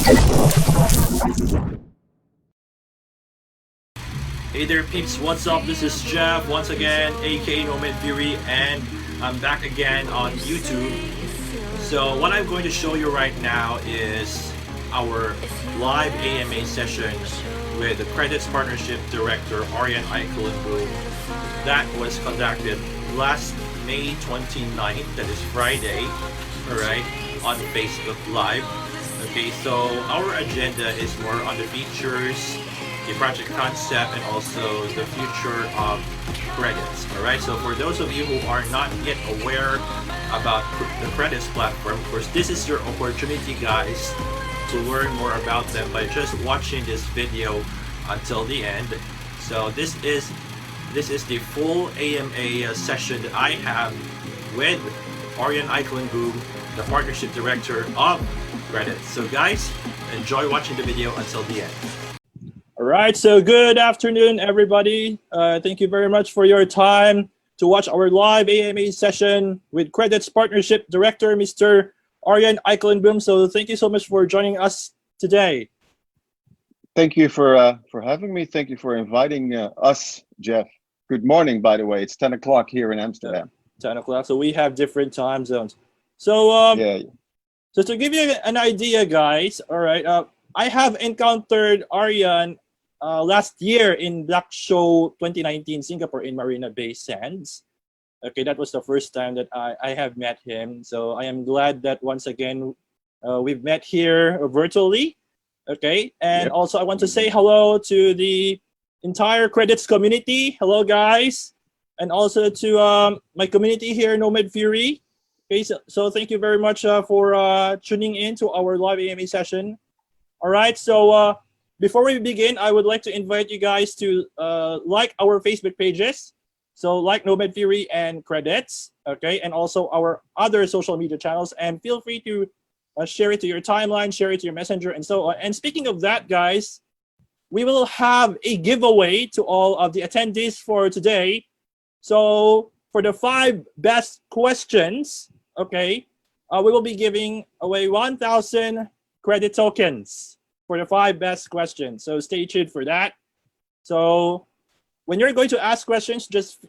Hey there peeps, what's up? This is Jeff once again, aka Nomad Fury, and I'm back again on YouTube. So what I'm going to show you right now is our live AMA session with the Credits Partnership Director Arjan Eikelenboom that was conducted last May 29th, that is Friday, alright, on Facebook Live. Okay, so our agenda is more on the features, the project concept, and also the future of credits. Alright, so for those of you who are not yet aware about the credits platform, of course, this is your opportunity, guys, to learn more about them by just watching this video until the end. So this is the full AMA session that I have with Arjan Eikelenboom, the partnership director of Credits. So guys, enjoy watching the video until the end. All right, so good afternoon, everybody. Thank you very much for your time to watch our live AMA session with Credits Partnership Director, Mr. Arjan Eikelenboom. So thank you so much for joining us today. Thank you for having me. Thank you for inviting us, Jeff. Good morning, by the way. It's 10 o'clock here in Amsterdam. 10 o'clock, so we have different time zones. So, yeah. So to give you an idea, guys, all right, I have encountered Arjan last year in Black Show 2019 Singapore in Marina Bay Sands. Okay, that was the first time that I have met him. So I am glad that once again we've met here virtually. Okay, and also I want to say hello to the entire Credits community. Hello, guys, and also to my community here, Nomad Fury. Okay, so thank you very much for tuning in to our live AMA session. All right, so before we begin, I would like to invite you guys to like our Facebook pages. So like Nomad Fury and Credits, okay, and also our other social media channels, and feel free to share it to your timeline, share it to your messenger, and so on. And speaking of that, guys, we will have a giveaway to all of the attendees for today. So for the 5 best questions, okay, we will be giving away 1,000 credit tokens for the 5 best questions. So stay tuned for that. So when you're going to ask questions, just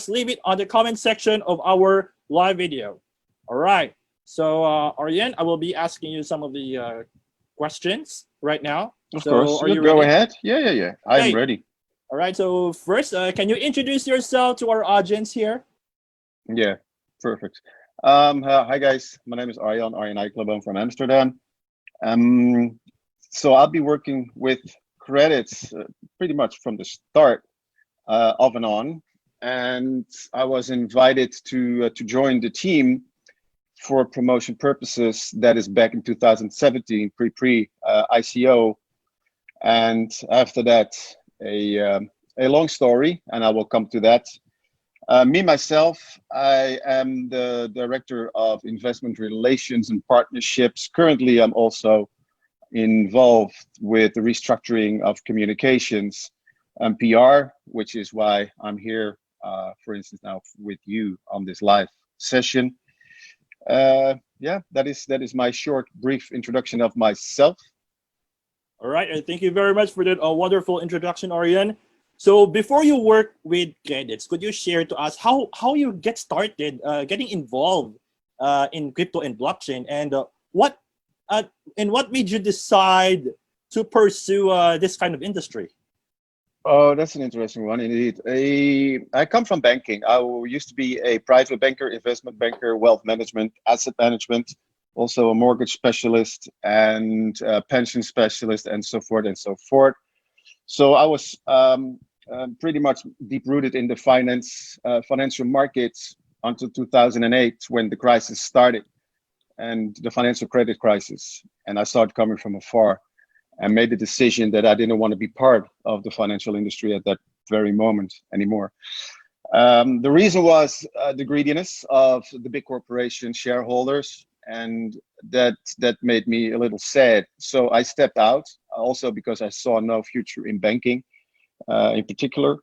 leave it on the comment section of our live video. All right. So Arjan, I will be asking you some of the questions right now. Of course. Are you Go ready? ahead. Yeah. I'm ready. All right. So first, can you introduce yourself to our audience here? Yeah, perfect. Hi guys. My name is Arjan Eikelenboom from Amsterdam. So I'll be working with Credits pretty much from the start, off and on, and I was invited to join the team for promotion purposes. That is back in 2017, pre ICO, and after that, a long story, and I will come to that. Me myself, I am the director of investment relations and partnerships. Currently, I'm also involved with the restructuring of communications and PR, which is why I'm here, for instance, now with you on this live session. Yeah, that is my short, brief introduction of myself. All right, thank you very much for that wonderful introduction, Arjan. So before you work with Credits, could you share to us how you get started getting involved in crypto and blockchain, and what made you decide to pursue this kind of industry? Oh, that's an interesting one indeed. I come from banking. I used to be a private banker, investment banker, wealth management, asset management, also a mortgage specialist and a pension specialist, and so forth and so forth. So I was pretty much deep rooted in the financial markets until 2008, when the crisis started, and the financial credit crisis. And I started coming from afar and made the decision that I didn't want to be part of the financial industry at that very moment anymore. The reason was the greediness of the big corporation shareholders, and that made me a little sad. So I stepped out, also because I saw no future in banking in particular.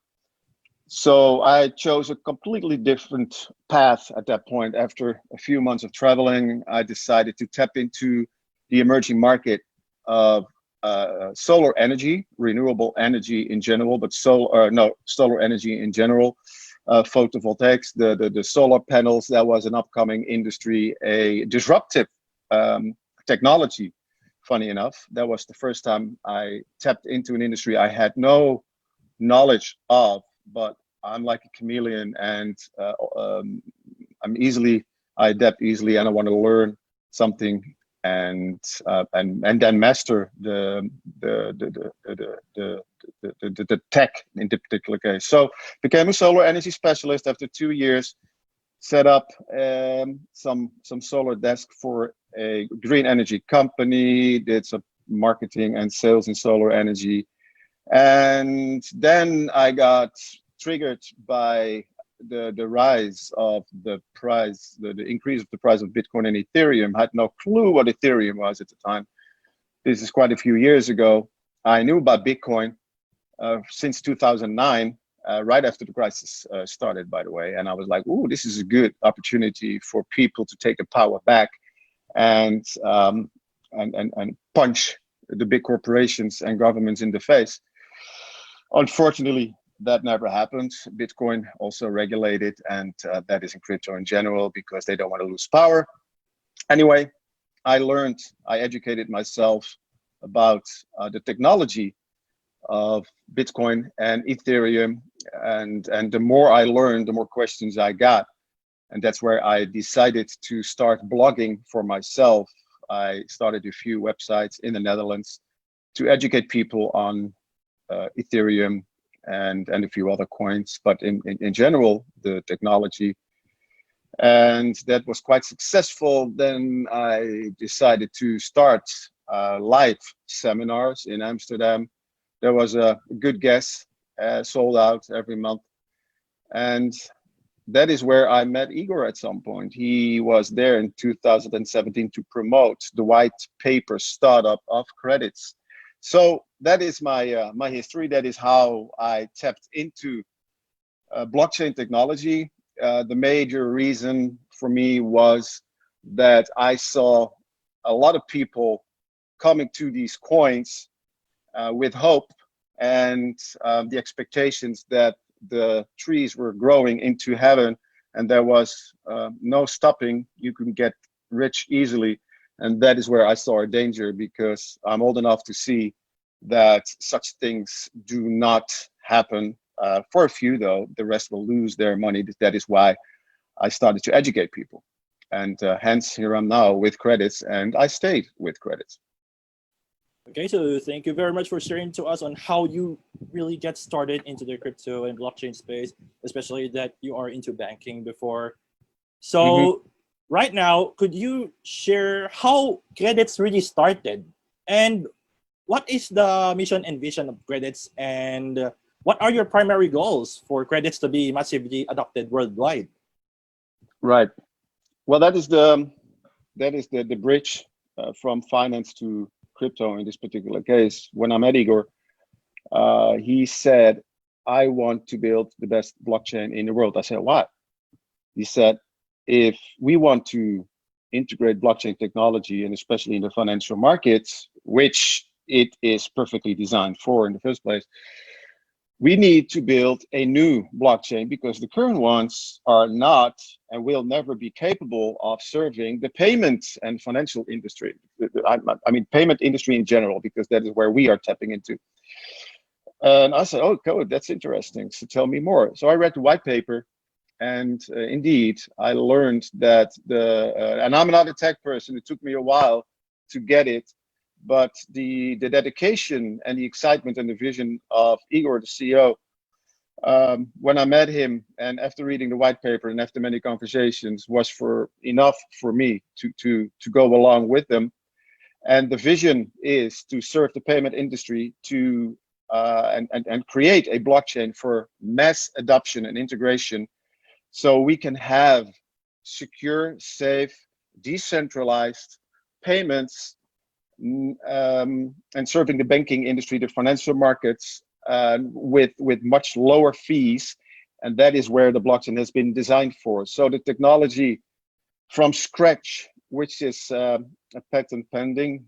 So I chose a completely different path at that point. After a few months of traveling, I decided to tap into the emerging market of solar energy, renewable energy in general, but solar energy in general, photovoltaics, the solar panels. That was an upcoming industry, a disruptive technology. Funny enough, that was the first time I tapped into an industry I had no knowledge of, but I'm like a chameleon, and I adapt easily, and I want to learn something, and then master the tech in the particular case. So became a solar energy specialist after 2 years. Set up some solar desk for a green energy company. Did some marketing and sales in solar energy, and then I got triggered by the rise of the price, the increase of the price of Bitcoin and Ethereum. I had no clue what Ethereum was at the time. This is quite a few years ago. I knew about Bitcoin since 2009, right after the crisis started, by the way. And I was like, "Ooh, this is a good opportunity for people to take the power back and punch the big corporations and governments in the face." Unfortunately, that never happened. Bitcoin also regulated, and that is in crypto in general, because they don't want to lose power. Anyway, I educated myself about the technology of Bitcoin and Ethereum, and the more I learned, the more questions I got, and that's where I decided to start blogging for myself. I started a few websites in the Netherlands to educate people on Ethereum and a few other coins, but in general, the technology. And that was quite successful. Then I decided to start live seminars in Amsterdam. There was a good guess, sold out every month. And that is where I met Igor at some point. He was there in 2017 to promote the white paper startup of credits. So that is my my history. That is how I tapped into blockchain technology. The major reason for me was that I saw a lot of people coming to these coins with hope and the expectations that the trees were growing into heaven, and there was no stopping. You can get rich easily. And that is where I saw a danger, because I'm old enough to see that such things do not happen. For a few, though, the rest will lose their money. That is why I started to educate people. And hence, here I'm now with credits, and I stayed with credits. Okay, so thank you very much for sharing to us on how you really get started into the crypto and blockchain space, especially that you are into banking before. So right now, could you share how credits really started, and what is the mission and vision of credits, and what are your primary goals for credits to be massively adopted worldwide? Right. Well, that is the bridge from finance to crypto in this particular case. When I met Igor, he said, "I want to build the best blockchain in the world." I said, "What?" He said, "If we want to integrate blockchain technology, and especially in the financial markets, which it is perfectly designed for in the first place, we need to build a new blockchain, because the current ones are not and will never be capable of serving the payments and financial industry. I mean, payment industry in general, because that is where we are tapping into." And I said, "Oh, code, that's interesting. So tell me more." So I read the white paper, and indeed, I learned that and I'm not a tech person. It took me a while to get it. But the dedication and the excitement and the vision of Igor, the CEO, when I met him, and after reading the white paper and after many conversations, was enough for me to go along with them. And the vision is to serve the payment industry to and create a blockchain for mass adoption and integration, so we can have secure, safe, decentralized payments, and serving the banking industry, the financial markets, with much lower fees. And that is where the blockchain has been designed for. So the technology from scratch which is a patent pending,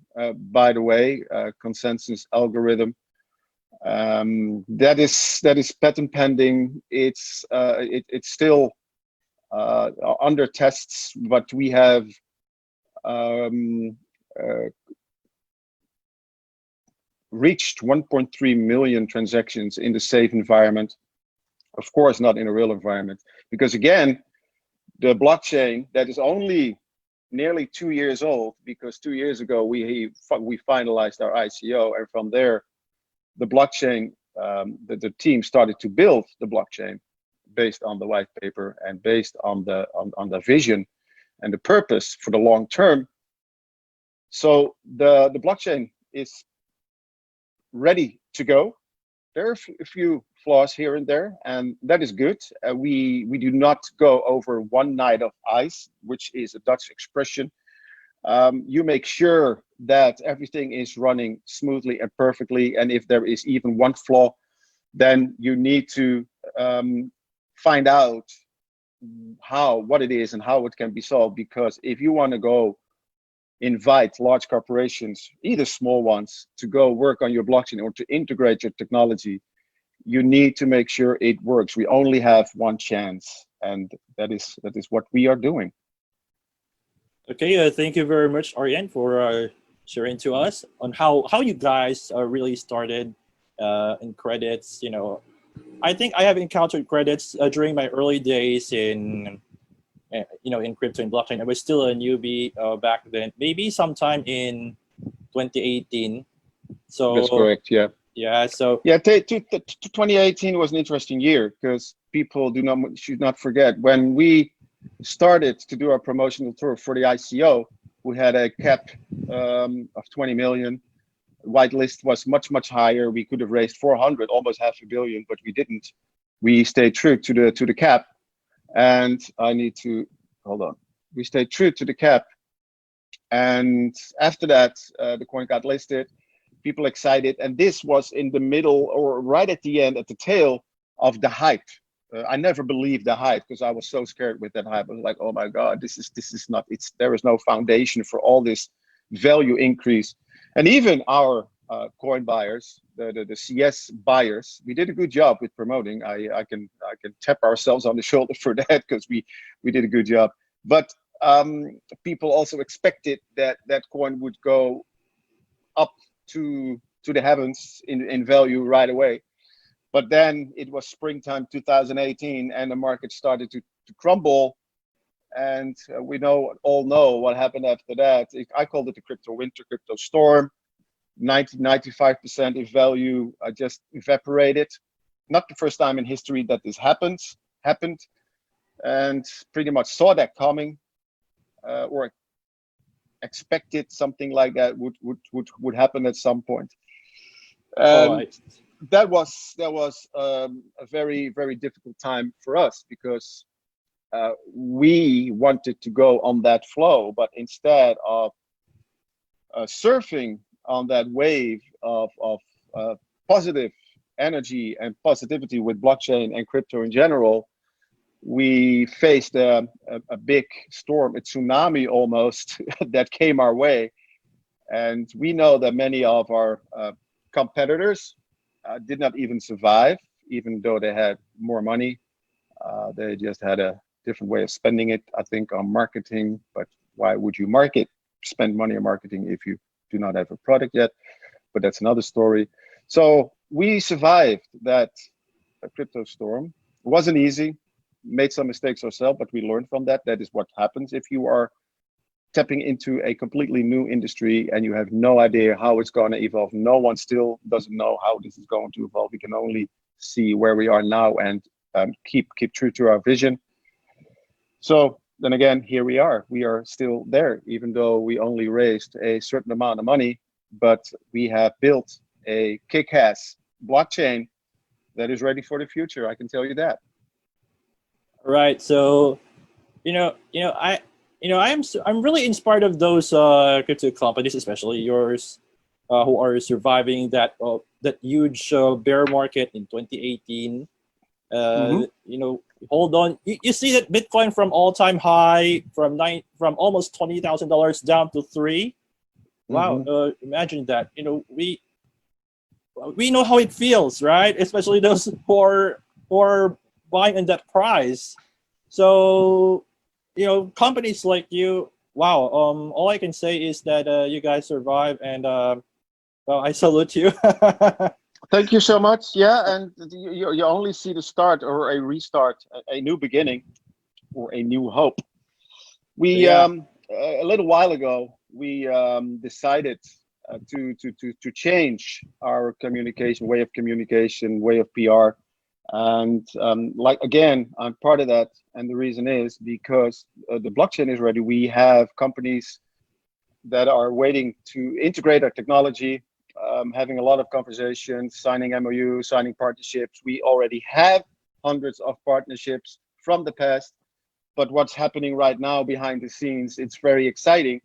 by the way, consensus algorithm. That is patent pending. It's still under tests, but we have reached 1.3 million transactions in the safe environment. Of course, not in a real environment, because again, the blockchain that is only nearly 2 years old, because 2 years ago we finalized our ICO, and from there, the blockchain, the team started to build the blockchain based on the white paper and based on the vision and the purpose for the long term. So the blockchain is ready to go. There are a few flaws here and there, and that is good. We do not go over one night of ice, which is a Dutch expression. You make sure that everything is running smoothly and perfectly, and if there is even one flaw, then you need to find out what it is and how it can be solved. Because if you want to go invite large corporations, either small ones, to go work on your blockchain or to integrate your technology, you need to make sure it works. We only have one chance, and that is what we are doing. Okay, thank you very much, Arjan, for sharing to us on how you guys really started in credits. I think I have encountered credits during my early days in in crypto and blockchain. I was still a newbie back then, maybe sometime in 2018. So That's correct. Yeah. Yeah. So Yeah. 2018 was an interesting year, because people should not forget, when we started to do our promotional tour for the ICO, we had a cap of 20 million. Whitelist was much higher. We could have raised 400, almost half a billion, but we didn't. We stayed true to the cap. And I need to hold on. We stayed true to the cap, and after that, the coin got listed. People excited, and this was in the middle, or right at the end, at the tail of the hype. I never believed the hype, because I was so scared with that hype. I was like, oh my God, this is not. There is no foundation for all this value increase. And even our coin buyers, the CS buyers, we did a good job with promoting. I can tap ourselves on the shoulder for that, because we did a good job. But people also expected that coin would go up to the heavens in value right away. But then it was springtime 2018, and the market started to crumble. And we all know what happened after that. I called it the crypto winter, crypto storm. 95% of value just evaporated. Not the first time in history that this happened, and pretty much saw that coming, or expected something like that would happen at some point. That was a very, very difficult time for us, because we wanted to go on that flow, but instead of surfing on that wave of positive energy and positivity with blockchain and crypto in general, we faced a big storm, a tsunami almost, that came our way. And we know that many of our competitors did not even survive, even though they had more money. They just had a different way of spending it, I think, on marketing. But why would you spend money on marketing if you do not have a product yet? But that's another story. So we survived that crypto storm. It wasn't easy, made some mistakes ourselves, but we learned from that. That is what happens if you are tapping into a completely new industry and you have no idea how it's going to evolve. No one still doesn't know how this is going to evolve. We can only see where we are now and keep true to our vision. So then again, here we are. We are still there, even though we only raised a certain amount of money, but we have built a kick-ass blockchain that is ready for the future. I can tell you that. Right. So, I'm really inspired of those crypto companies, especially yours, who are surviving that huge bear market in 2018. hold on. You see that Bitcoin from all-time high from almost $20,000 down to three. Wow, imagine that. We know how it feels, right? Especially those who are buying in that price. So, companies like you, wow. All I can say is that you guys survive, and well, I salute you. Thank you so much. Yeah, and you only see the start or a restart, a new beginning, or a new hope. We Yeah. a little while ago we decided to change our communication way of PR, and like again, I'm part of that, and the reason is because the blockchain is ready. We have companies that are waiting to integrate our technology, having a lot of conversations, signing MOUs, signing partnerships. We already have hundreds of partnerships from the past, but what's happening right now behind the scenes, it's very exciting.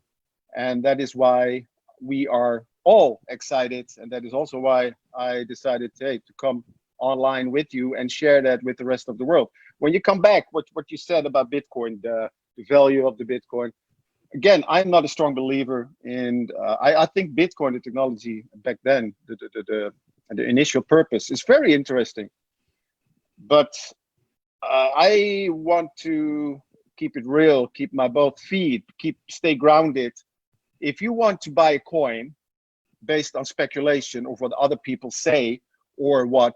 And that is why we are all excited. And that is also why I decided to come online with you and share that with the rest of the world. When you come back, what you said about Bitcoin, the value of the Bitcoin, again, I'm not a strong believer in. I think Bitcoin, the technology back then, the initial purpose is very interesting, but I want to keep it real, keep my both feet, stay grounded. If you want to buy a coin based on speculation of what other people say or what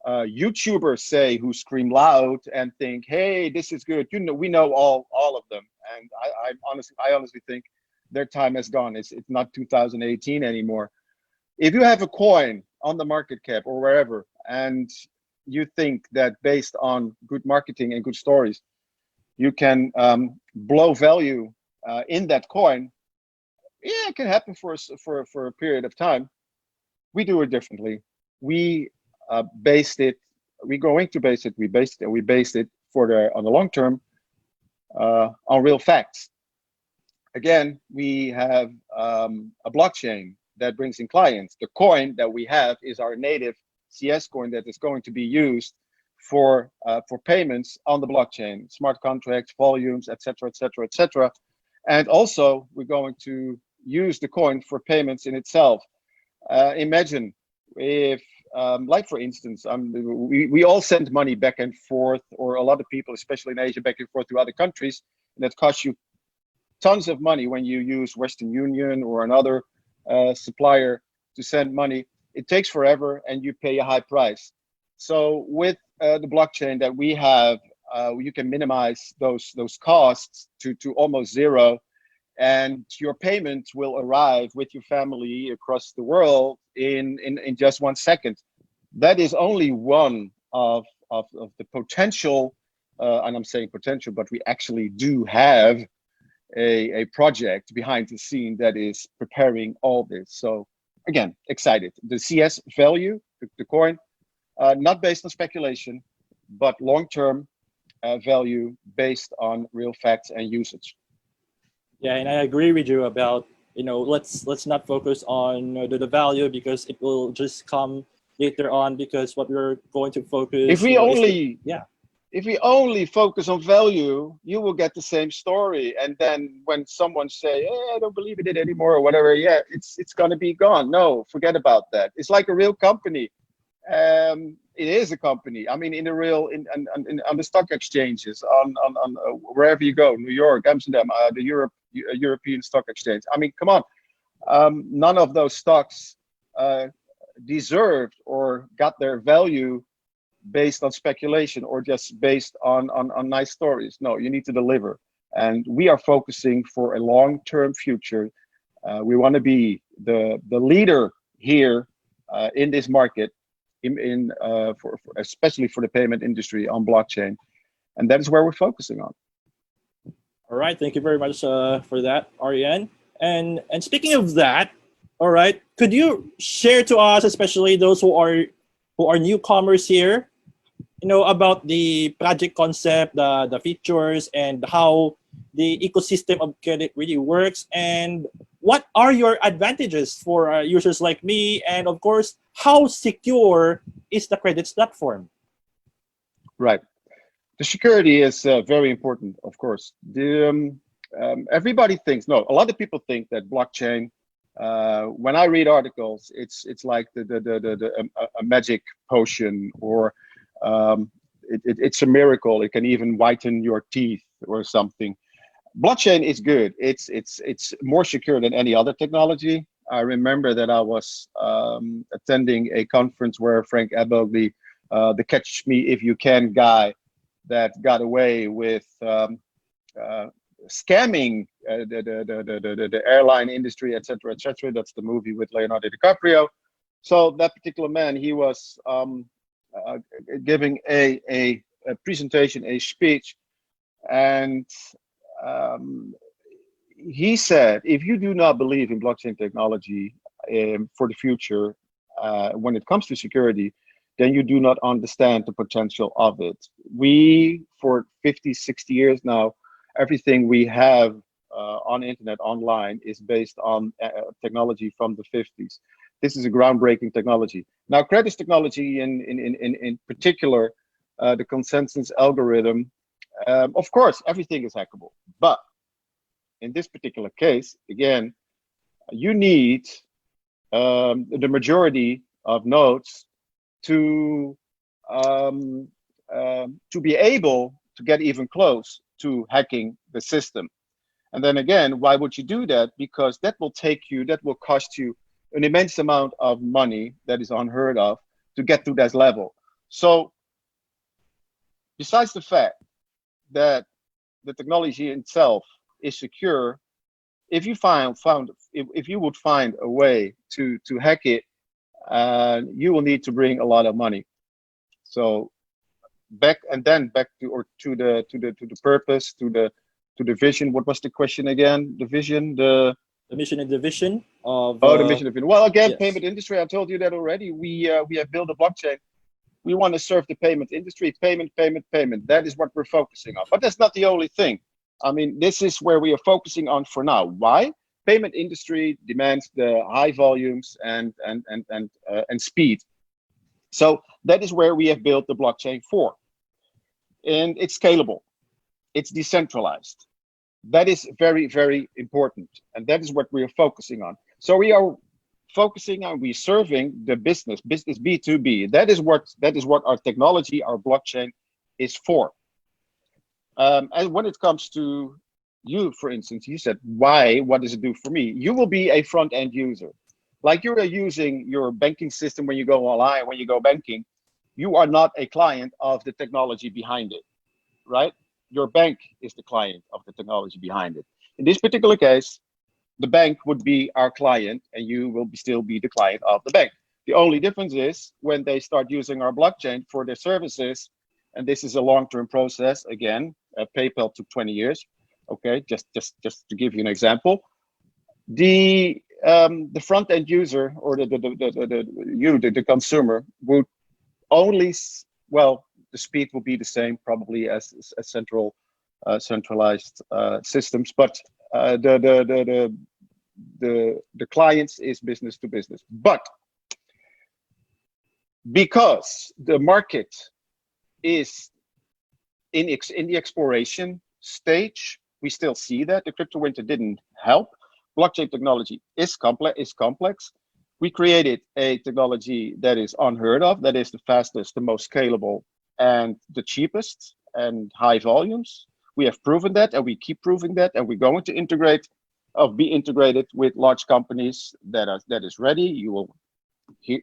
YouTubers say who scream loud and think, "Hey, this is good," we know all of them, and I honestly think their time has gone. It's not 2018 anymore. If you have a coin on the market cap or wherever, and you think that based on good marketing and good stories, you can blow value in that coin, yeah, it can happen for a period of time. We do it differently. We based it. We're going to base it. We based it on the long term on real facts. Again, we have a blockchain that brings in clients. The coin that we have is our native CS coin that is going to be used for payments on the blockchain, smart contracts, volumes, etc., etc., etc. And also, we're going to use the coin for payments in itself. Imagine if, like for instance, we all send money back and forth, or a lot of people, especially in Asia, back and forth to other countries, and that costs you tons of money when you use Western Union or another supplier to send money. It takes forever, and you pay a high price. So with the blockchain that we have, you can minimize those costs to almost zero, and your payment will arrive with your family across the world in just 1 second. That is only one of the potential, and I'm saying potential, but we actually do have a project behind the scene that is preparing all this. So again, excited. The CS value, the coin, not based on speculation, but long-term value based on real facts and usage. Yeah, and I agree with you about let's not focus on the value, because it will just come later on, because what we're going to focus If we only yeah. If we only focus on value, you will get the same story. And then when someone say, "Hey, I don't believe in it anymore," or whatever, yeah, it's gonna be gone. No, forget about that. It's like a real company. It is a company. I mean, in the real, on the stock exchanges, on wherever you go, New York, Amsterdam, the European Stock Exchange. I mean, come on. None of those stocks deserved or got their value based on speculation or just based on nice stories. No, you need to deliver. And we are focusing for a long-term future. We want to be the leader here in this market, for especially for the payment industry on blockchain. And that is where we're focusing on. All right, thank you very much for that, Arjan. And speaking of that, all right, could you share to us, especially those who are newcomers here, about the project concept, the features, and how the ecosystem of credit really works, and what are your advantages for users like me, and of course, how secure is the credits platform? Right. The security is very important, of course. Everybody thinks, no, a lot of people think that blockchain. When I read articles, it's like a magic potion, or it's a miracle. It can even whiten your teeth or something. Blockchain is good. It's more secure than any other technology. I remember that I was attending a conference where Frank Abel, the Catch Me If You Can guy, that got away with scamming the airline industry, etc., etc. That's the movie with Leonardo DiCaprio. So that particular man, he was giving a presentation, a speech, and he said, if you do not believe in blockchain technology for the future, when it comes to security, then you do not understand the potential of it. We, for 50, 60 years now, everything we have on internet, online, is based on technology from the 50s. This is a groundbreaking technology. Now, credit technology in particular, the consensus algorithm, of course, everything is hackable. But in this particular case, again, you need the majority of nodes to be able to get even close to hacking the system. And then again, why would you do that? Because that will cost you an immense amount of money that is unheard of to get to that level. So besides the fact that the technology itself is secure, if you if you would find a way to hack it, you will need to bring a lot of money. So back to the purpose, to the vision. What was the question again? The vision, the mission and the vision of the mission of it. Well, again, yes. payment industry. I told you that already. We have built a blockchain. We want to serve the payment industry. Payment. That is what we're focusing on. But that's not the only thing. I mean, this is where we are focusing on for now. Why? Payment industry demands the high volumes and speed. So that is where we have built the blockchain for. And it's scalable. It's decentralized. That is very, very important. And that is what we are focusing on. So we are focusing on, we're serving the business B2B. That is what our technology, our blockchain is for. And when it comes to you, for instance, you said, why? What does it do for me? You will be a front end user. Like you are using your banking system when you go online, when you go banking, you are not a client of the technology behind it, right? Your bank is the client of the technology behind it. In this particular case, the bank would be our client and you will still be the client of the bank. The only difference is when they start using our blockchain for their services, and this is a long-term process. Again, PayPal took 20 years. Okay, just to give you an example, the front-end user or the consumer would only, well, the speed will be the same probably as centralized systems, but the clients is business to business. But because the market is in the exploration stage, we still see that the crypto winter didn't help. Blockchain technology is complex. We created a technology that is unheard of, that is the fastest, the most scalable, and the cheapest, and high volumes. We have proven that, and we keep proving that, and we're going to be integrated with large companies that is ready. You will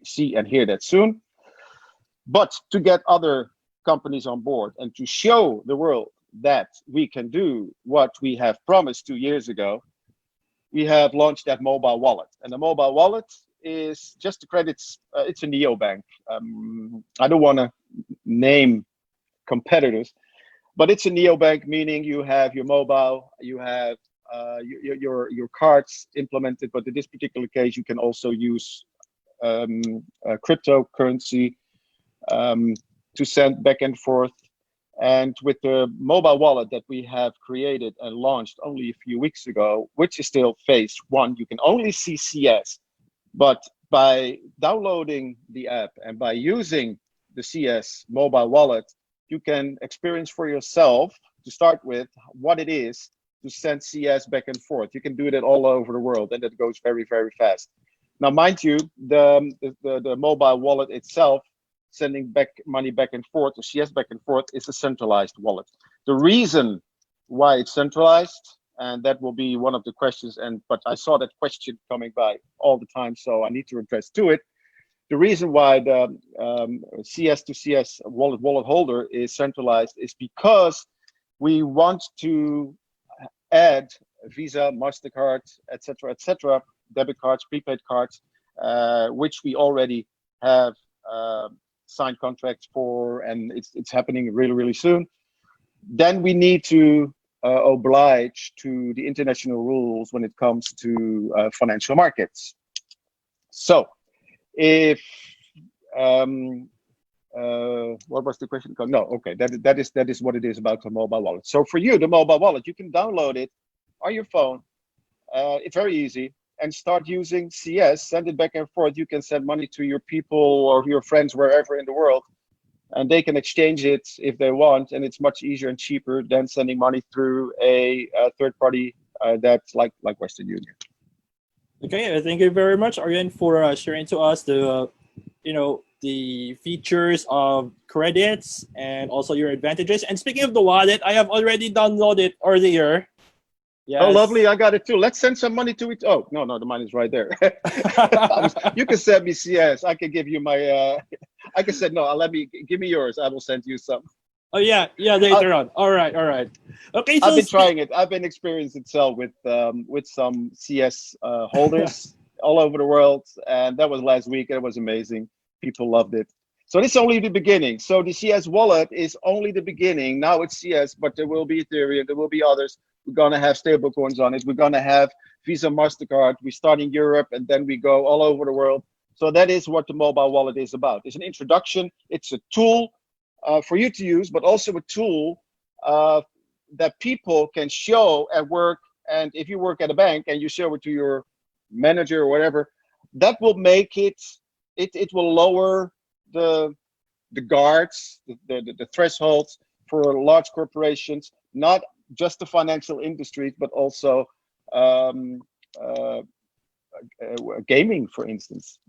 see and hear that soon. But to get other companies on board and to show the world that we can do what we have promised 2 years ago, we have launched that mobile wallet. And the mobile wallet is just the credits. It's a neobank. I don't want to name competitors, but it's a neobank, meaning you have your mobile, you have your cards implemented, but in this particular case, you can also use cryptocurrency to send back and forth. And with the mobile wallet that we have created and launched only a few weeks ago, which is still phase 1, you can only see CS. But by downloading the app and by using the CS mobile wallet, you can experience for yourself to start with what it is to send CS back and forth. You can do that all over the world, and it goes very, very fast. Now, mind you, the mobile wallet itself, sending back money back and forth, or CS back and forth, is a centralized wallet. The reason why it's centralized, and that will be one of the questions, but I saw that question coming by all the time, so I need to address to it. The reason why the CS to CS wallet holder is centralized is because we want to add Visa, MasterCard, etc., debit cards, prepaid cards, which we already have signed contracts for, and it's happening really, really soon. Then we need to oblige to the international rules when it comes to financial markets. So, if what was the question? No, okay, that is what it is about the mobile wallet. So for you, the mobile wallet, you can download it on your phone. It's very easy, and start using CS. Send it back and forth. You can send money to your people or your friends wherever in the world, and they can exchange it if they want. And it's much easier and cheaper than sending money through a third party that's like Western Union. Okay, thank you very much, Arjan, for sharing to us the the features of credits and also your advantages. And speaking of the wallet, I have already downloaded earlier. Yes. Oh, lovely! I got it too. Let's send some money to it. Oh, no, the money's right there. You can send me CS. I can give you my. I can say no. Give me yours. I will send you some. Oh yeah, later on. All right. Okay, so I've been trying it. I've been experiencing itself with some CS holders all over the world, and that was last week. It was amazing. People loved it. So this is only the beginning. So the CS wallet is only the beginning. Now it's CS, but there will be Ethereum. There will be others. We're gonna have stable coins on it. We're gonna have Visa, MasterCard. We start in Europe, and then we go all over the world. So that is what the mobile wallet is about. It's an introduction. It's a tool for you to use, but also a tool that people can show at work. And if you work at a bank and you show it to your manager or whatever, that will make it will lower the guards, the thresholds for large corporations, not just the financial industries, but also gaming, for instance,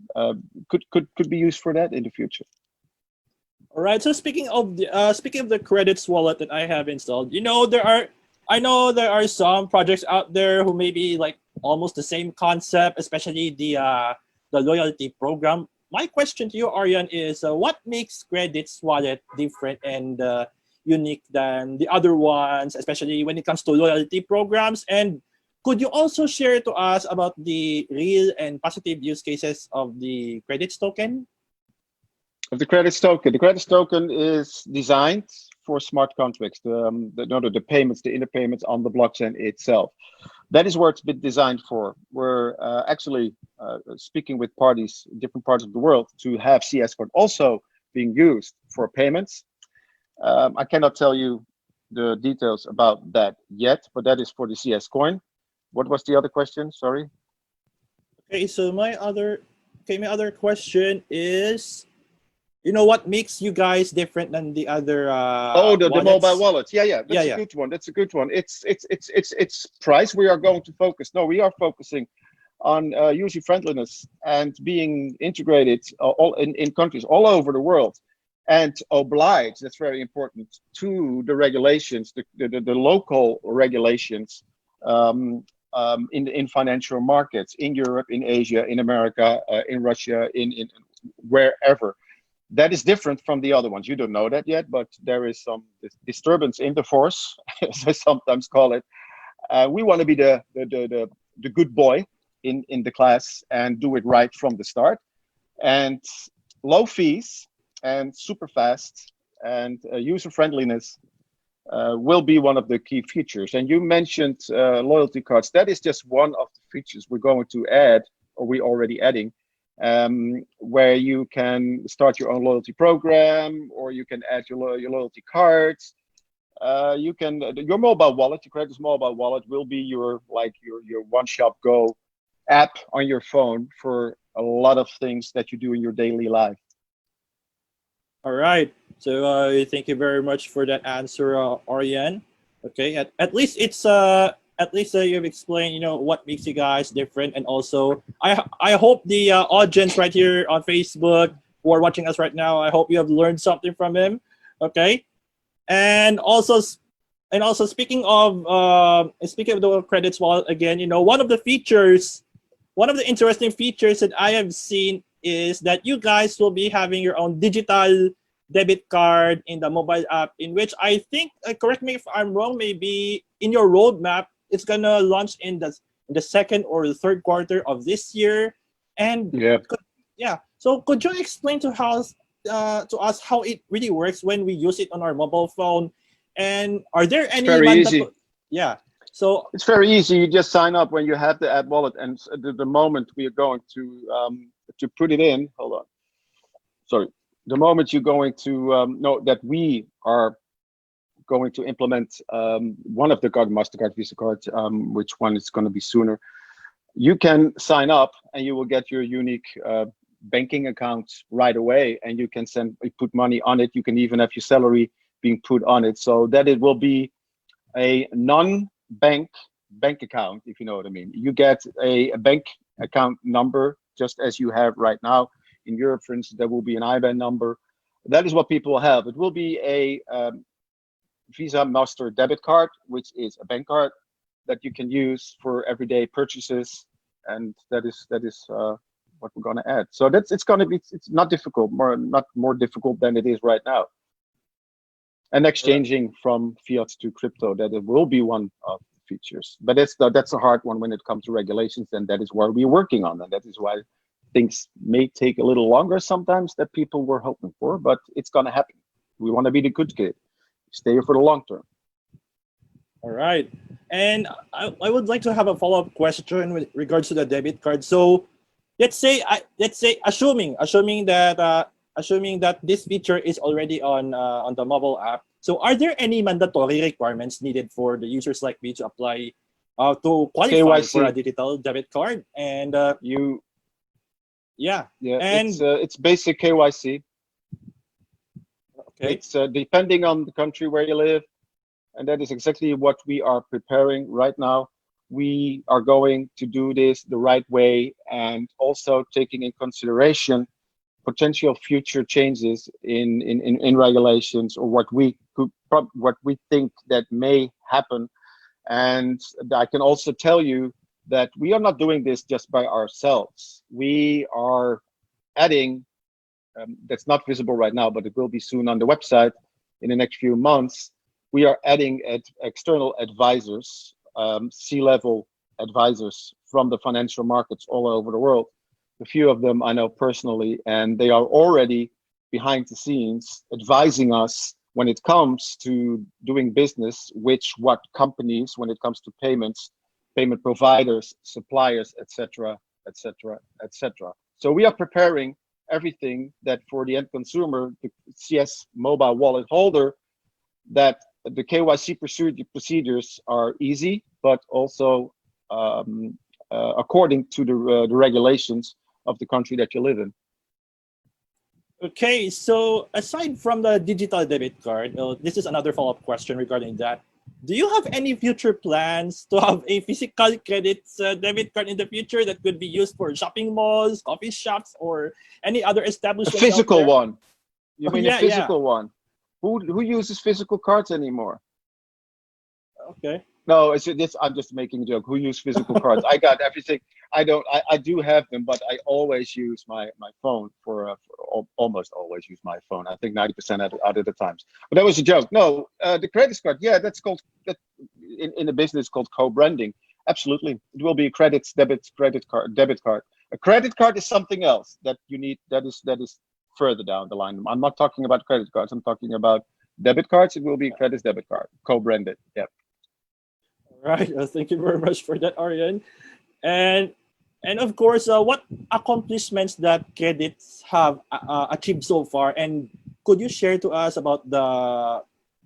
could be used for that in the future. All right. So speaking of the credits wallet that I have installed, I know there are some projects out there who may be like almost the same concept, especially the loyalty program. My question to you, Arjan, is what makes credits wallet different and unique than the other ones, especially when it comes to loyalty programs? And could you also share to us about the real and positive use cases of the credits token? Of the credits token. The credits token is designed for smart contracts, the payments, the inner payments on the blockchain itself. That is where it's been designed for. We're actually speaking with parties in different parts of the world to have CS code also being used for payments. I cannot tell you the details about that yet, but that is for the CS coin. What was the other question? Sorry. Okay, so my other question is, what makes you guys different than the other the mobile wallets. Yeah. That's a good one. That's a good one. It's price. We are going to focus. No, we are focusing on user friendliness and being integrated all in countries all over the world, and oblige. That's very important to the regulations, the local regulations in financial markets in Europe, in Asia, in America, in Russia, in wherever. That is different from the other ones. You don't know that yet, but there is some disturbance in the force, as I sometimes call it. We want to be the good boy in the class and do it right from the start. And low fees and super fast and user friendliness will be one of the key features. And you mentioned loyalty cards. That is just one of the features we're going to add, or we're already adding. Where you can start your own loyalty program, or you can add your loyalty cards. Your mobile wallet, your credits mobile wallet, will be your one shop go app on your phone for a lot of things that you do in your daily life. All right. So thank you very much for that answer, Aryan. Okay, at least at least you've explained what makes you guys different, and also I hope the audience right here on Facebook who are watching us right now, I hope you have learned something from him. Okay, and also speaking of the credits wallet again, one of the interesting features that I have seen is that you guys will be having your own digital debit card in the mobile app, in which I think, correct me if I'm wrong, maybe in your roadmap, it's gonna launch in the second or the third quarter of this year. And Yeah, yeah, so could you explain to us how it really works when we use it on our mobile phone? And are there it's any very easy. mandatory? Yeah. So It's very easy. You just sign up when you have the app wallet, and the moment we are going to put it in. Hold on. Sorry. The moment you're going to know that we are going to implement one of the card, Mastercard, Visa card, which one is going to be sooner, you can sign up and you will get your unique banking account right away, and you can put money on it. You can even have your salary being put on it, so that it will be a non-bank account, if you know what I mean. You get a bank account number just as you have right now. In Europe, for instance, there will be an IBAN number. That is what people have. It will be a Visa Master debit card, which is a bank card that you can use for everyday purchases, and that is what we're going to add. So it's not difficult, not more difficult than it is right now. And exchanging from fiat to crypto, that it will be one of the features. But that's a hard one when it comes to regulations, and that is what we're working on, and that is why things may take a little longer sometimes that people were hoping for, but it's going to happen. We want to be the good kid, stay here for the long term. all right. And I would like to have a follow-up question with regards to the debit card. So let's say assuming that this feature is already on the mobile app. So are there any mandatory requirements needed for the users like me to apply to qualify for a KYC. digital debit card? And You yeah, Yeah, and it's basic KYC. okay, It's depending on the country where you live, and that is exactly what we are preparing right now. We are going to do this the right way, and also taking in consideration potential future changes in regulations, or what we think that may happen. And I can also tell you that we are not doing this just by ourselves. We are adding, that's not visible right now, but it will be soon on the website in the next few months. We are adding external advisors, C-level advisors from the financial markets all over the world. A few of them I know personally, and they are already behind the scenes advising us when it comes to doing business, what companies, when it comes to payments, payment providers, suppliers, etc., etc., etc. So we are preparing everything that for the end consumer, the CS mobile wallet holder, that the KYC procedures are easy, but also according to the regulations of the country that you live in. okay. So aside from the digital debit card, this is another follow-up question regarding that. Do you have any future plans to have a physical credits debit card in the future that could be used for shopping malls, coffee shops, or any other A establishments out physical there? one. You Oh, mean a yeah, yeah. physical one? Who uses physical cards anymore? Okay. No, it's this. I'm just making a joke. Who use physical cards? I got everything. I don't. I do have them, but I always use my phone almost always use my phone. I think 90% out of the times. But that was a joke. No, the credit card. Yeah, that's called that in the business called co-branding. Absolutely, it will be a debit card. A credit card is something else that you need. That is further down the line. I'm not talking about credit cards. I'm talking about debit cards. It will be a credit debit card, co-branded. Yeah. All right. Thank you very much for that, Aryan. And of course, what accomplishments that credits have achieved so far, and could you share to us about the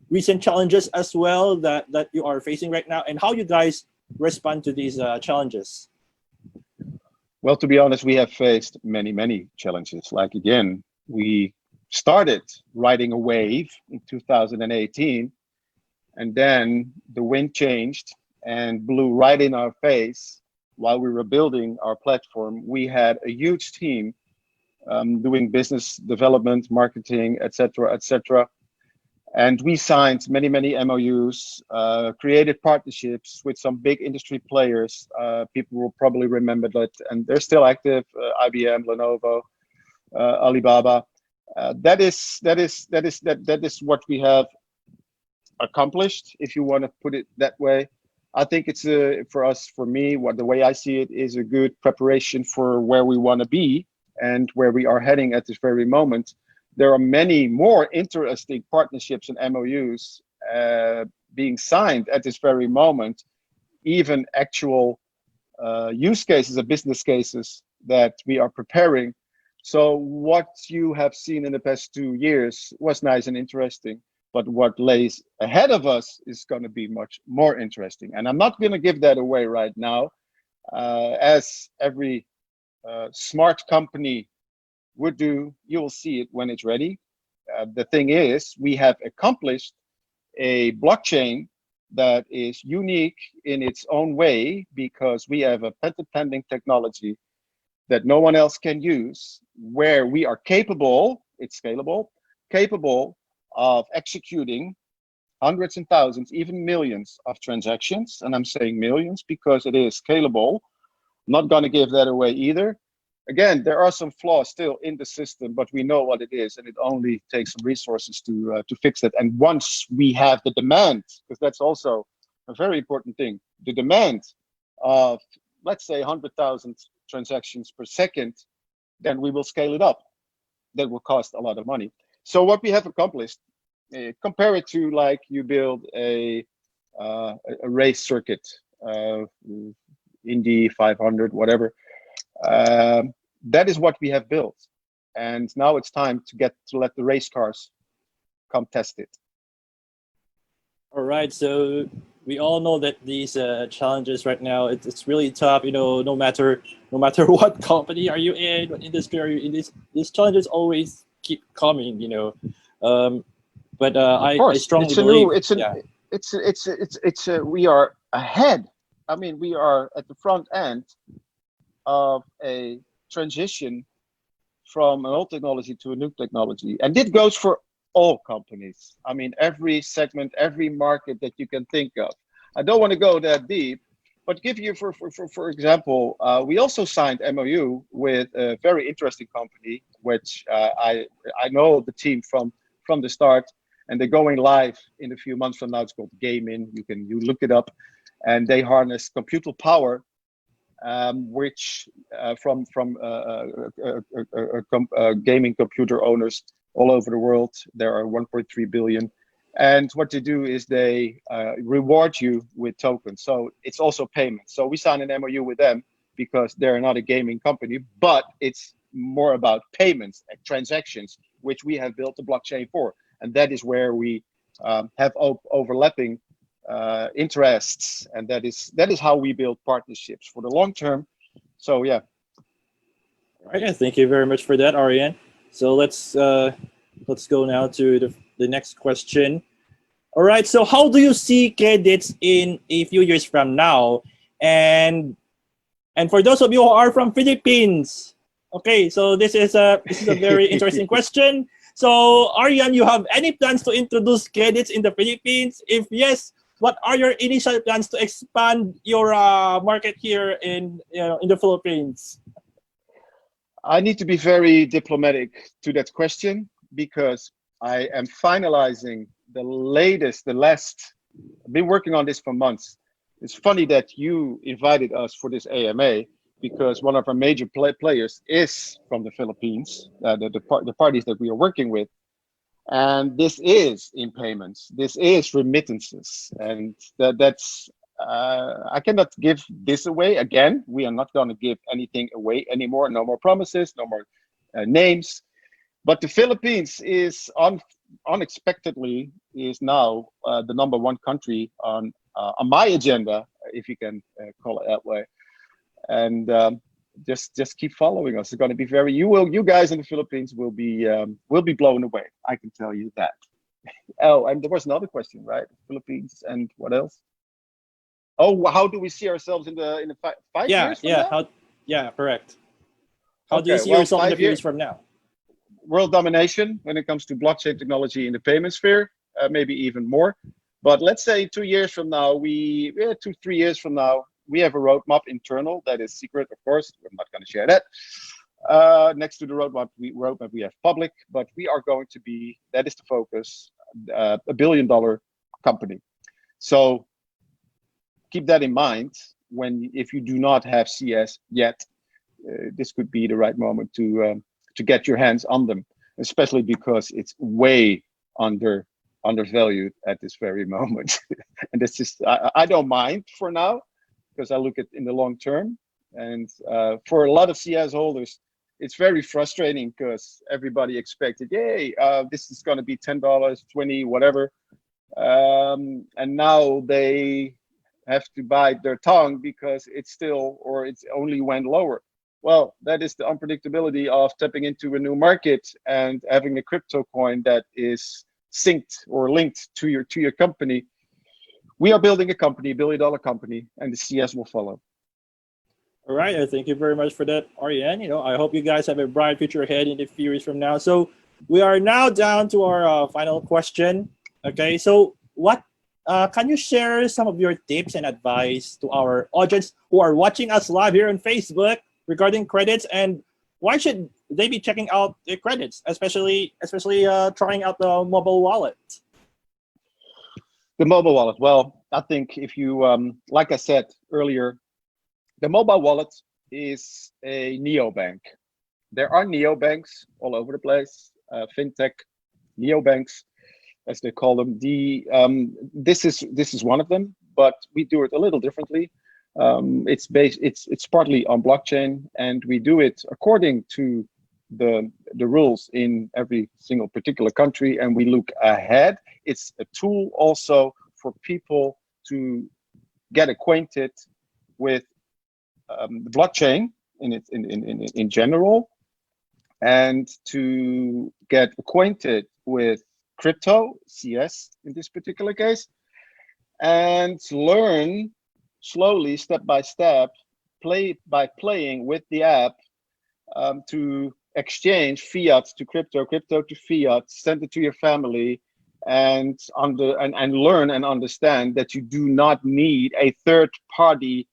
recent challenges as well that you are facing right now, and how you guys respond to these challenges? Well, to be honest, we have faced many challenges. Like again, we started riding a wave in 2018, and then the wind changed and blew right in our face while we were building our platform. We had a huge team doing business development, marketing, etc., etc. And we signed many, many MOUs, created partnerships with some big industry players. People will probably remember that, and they're still active: IBM, Lenovo, Alibaba. That is what we have accomplished, if you want to put it that way. I think it's for us, for me, what the way I see it is a good preparation for where we want to be and where we are heading at this very moment. There are many more interesting partnerships and MOUs being signed at this very moment, even actual use cases and business cases that we are preparing. So what you have seen in the past 2 years was nice and interesting, but what lays ahead of us is going to be much more interesting. And I'm not going to give that away right now, as every smart company would do. You will see it when it's ready. The thing is, we have accomplished a blockchain that is unique in its own way, because we have a patent pending technology that no one else can use, where we are capable, it's scalable, capable of executing hundreds and thousands, even millions of transactions. And I'm saying millions because it is scalable. I'm not going to give that away either. Again, there are some flaws still in the system, but we know what it is, and it only takes some resources to fix it. And once we have the demand, because that's also a very important thing, the demand of, let's say, 100,000 transactions per second, then we will scale it up. That will cost a lot of money. So what we have accomplished, compare it to like you build a race circuit, Indy 500, whatever. That is what we have built, and now it's time to let the race cars come test it. All right, so we all know that these challenges right now, it's really tough. No matter what company are you in, what industry are you in, these challenges always keep coming. But I strongly believe, we are ahead. I mean, we are at the front end of a transition from an old technology to a new technology, and it goes for all companies. I mean, every segment, every market that you can think of. I don't want to go that deep, but give you for example, we also signed MOU with a very interesting company, which I know the team from the start, and they're going live in a few months from now. It's called Gaming. You look it up, and they harness computer power, which from gaming computer owners all over the world. There are 1.3 billion. And what they do is they reward you with tokens. So it's also payment. So we signed an MOU with them because they're not a gaming company, but it's more about payments and transactions, which we have built a blockchain for. And that is where we have overlapping interests, and that is how we build partnerships for the long term. So yeah. All right, thank you very much for that, Arjan. So let's go now to the next question. All right, so how do you see credits in a few years from now? And for those of you who are from Philippines, okay, so this is a very interesting question. So Arjan, you have any plans to introduce credits in the Philippines? If yes, what are your initial plans to expand your market here in the Philippines? I need to be very diplomatic to that question, because I am finalizing I've been working on this for months. It's funny that you invited us for this AMA, because one of our major players is from the Philippines, the parties that we are working with. And this is in payments, this is remittances, and that's I cannot give this away. Again, we are not going to give anything away anymore. No more promises, no more names. But the Philippines is unexpectedly is now the #1 country on my agenda, if you can call it that way. And just keep following us. It's going to be very. You guys in the Philippines will be blown away. I can tell you that. Oh, and there was another question, right? Philippines and what else? Oh, how do we see ourselves in the 5 years from now? Yeah, correct. How do you Okay, see well, yourself in a five few years years from now? world domination when it comes to blockchain technology in the payment sphere, maybe even more. But let's say 2 years from now, 2 3 years from now, we have a roadmap internal that is secret, of course. We're not going to share that. Next to the roadmap, we have public, but we are going to be, that is the focus, $1 billion company. So keep that in mind if you do not have CS yet, this could be the right moment to get your hands on them, especially because it's way undervalued at this very moment. And this is, I don't mind for now, because I look at in the long term. And for a lot of CS holders, it's very frustrating because everybody expected, yay, this is going to be $10, 20, whatever. And now they have to bite their tongue because it's only went lower. Well, that is the unpredictability of stepping into a new market and having a crypto coin that is synced or linked to your company. We are building a company, $1 billion company, and the CS will follow. All right, thank you very much for that, Arjan. I hope you guys have a bright future ahead in the few years from now. So we are now down to our final question. Okay, so what can you share some of your tips and advice to our audience who are watching us live here on Facebook regarding credits, and why should they be checking out the credits, especially trying out the mobile wallet? The mobile wallet. Well, I think if you, like I said earlier, the mobile wallet is a neobank. There are neobanks all over the place, fintech neobanks, as they call them. This is one of them, but we do it a little differently. It's partly on blockchain, and we do it according to the rules in every single particular country, and we look ahead. It's a tool also for people to get acquainted with the blockchain in general, and to get acquainted with crypto, CS in this particular case, and learn slowly, step by step, playing with the app, to exchange fiat to crypto, crypto to fiat, send it to your family, and learn and understand that you do not need a third party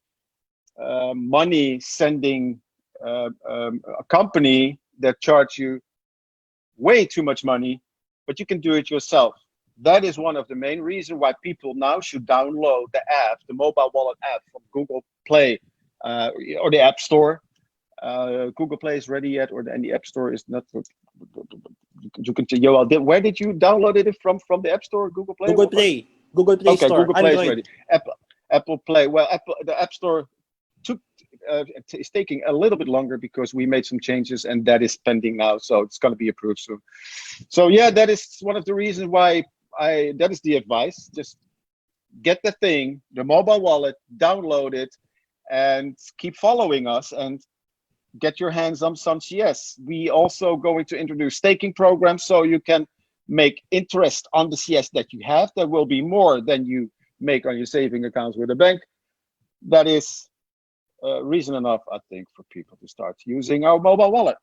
money sending a company that charge you way too much money, but you can do it yourself. That is one of the main reasons why people now should download the app, the mobile wallet app from Google Play or the App Store. Google Play is ready yet, and the App Store is not. You can. Where did you download it from? From the App Store, Google Play. Google Play. Google Play okay, Store. Google Play Android. is ready. Apple Play. Well, the App Store is taking a little bit longer because we made some changes, and that is pending now, so it's going to be approved soon. So yeah, that is one of the reasons why that is the advice. Just get the thing, the mobile wallet, download it, and keep following us and get your hands on some CS. We also going to introduce staking programs, so you can make interest on the CS that you have. There will be more than you make on your saving accounts with a bank. That is reason enough, I think, for people to start using our mobile wallet.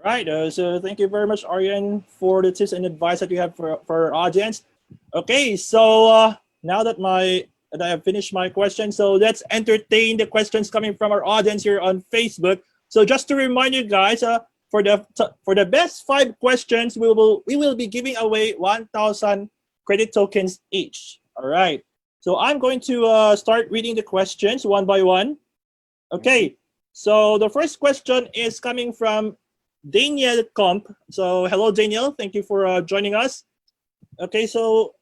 Right. So thank you very much, Arjan, for the tips and advice that you have for our audience. Okay, so now that I have finished my question, so let's entertain the questions coming from our audience here on Facebook. So just to remind you guys, for the best 5 questions, we will be giving away 1,000 credit tokens each. All right. So I'm going to start reading the questions one by one. Okay. So the first question is coming from Daniel Comp. So hello, Daniel. Thank you for joining us. Okay. So,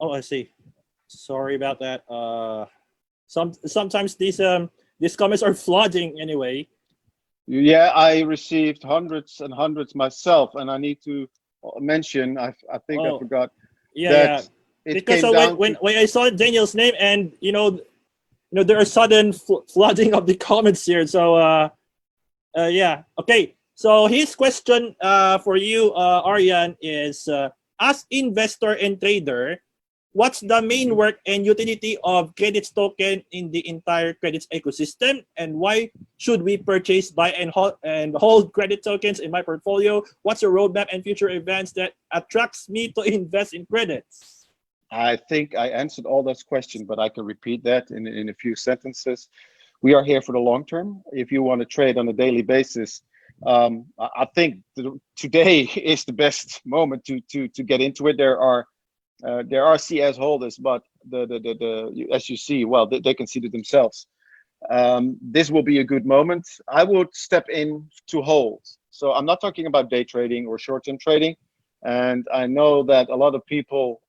I see. Sorry about that. Sometimes these comments are flooding anyway. Yeah, I received hundreds and hundreds myself, and I need to mention. I think I forgot. Yeah. It because came down when I saw Daniel's name, and there are sudden flooding of the comments here. So yeah, okay. So his question for you, Aryan, is as investor and trader, what's the main work and utility of credits token in the entire credits ecosystem, and why should we purchase, buy, and hold credit tokens in my portfolio? What's the roadmap and future events that attracts me to invest in credits? I think I answered all those questions, but I can repeat that in a few sentences. We are here for the long term. If you want to trade on a daily basis, I think today is the best moment to get into it. There are CS holders, but as you see, well, they can see it themselves. This will be a good moment. I would step in to hold. So I'm not talking about day trading or short-term trading. And I know that a lot of people,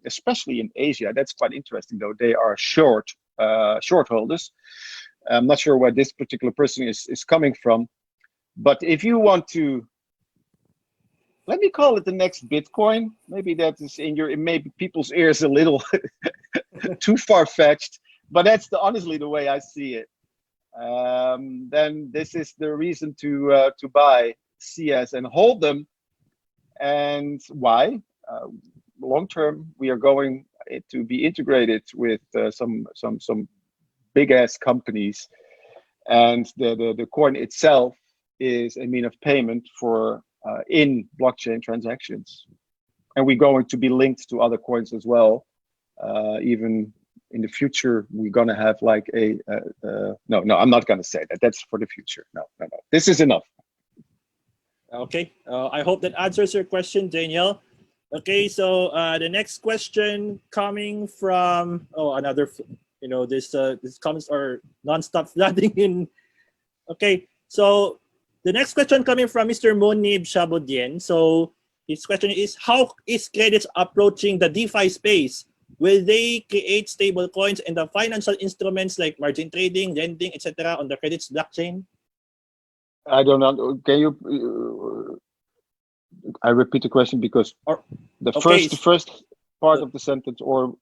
especially in Asia, that's quite interesting though. They are short holders. I'm not sure where this particular person is coming from, but if you want to, let me call it the next Bitcoin. Maybe that is maybe people's ears a little too far-fetched, but that's honestly the way I see it. Then this is the reason to buy CS and hold them. And why? Long term, we are going to be integrated with some big ass companies, and the coin itself is a mean of payment for in blockchain transactions, and we're going to be linked to other coins as well. Even in the future, we're gonna have like no, I'm not gonna say that. That's for the future. No. This is enough. Okay, I hope that answers your question, Daniel. Okay, so the next question coming from another, this comments are nonstop flooding in. Okay, so the next question coming from Mr. Monib Shabodien. So his question is, how is credits approaching the DeFi space? Will they create stable coins and the financial instruments like margin trading, lending, etc. on the credits blockchain? I don't know. Can you? I repeat the question because the first part of the sentence, or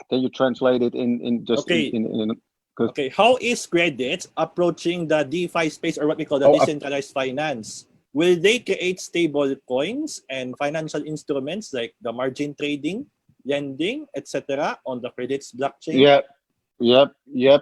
can you translate it in just in Okay, how is credit approaching the DeFi space, or what we call the decentralized finance? Will they create stable coins and financial instruments like the margin trading, lending, etc. on the credits blockchain? Yep.